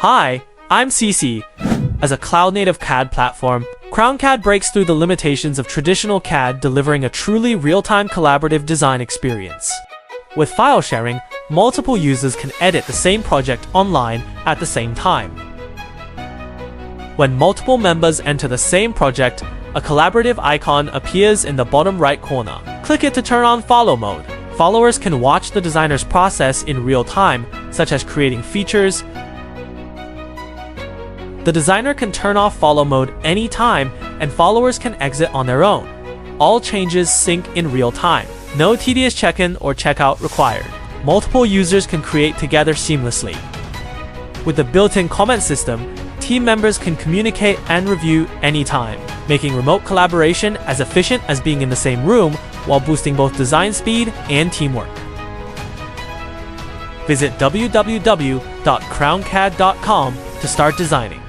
Hi, I'm CC. As a cloud-native CAD platform, CrownCAD breaks through the limitations of traditional CAD, delivering a truly real-time collaborative design experience. With file sharing, multiple users can edit the same project online at the same time. When multiple members enter the same project, a collaborative icon appears in the bottom right corner. Click it to turn on follow mode. Followers can watch the designer's process in real time, such as creating features. The designer can turn off follow mode anytime, and followers can exit on their own. All changes sync in real time. No tedious check-in or checkout required. Multiple users can create together seamlessly. With the built-in comment system, team members can communicate and review anytime, making remote collaboration as efficient as being in the same room while boosting both design speed and teamwork. Visit www.crowncad.com to start designing.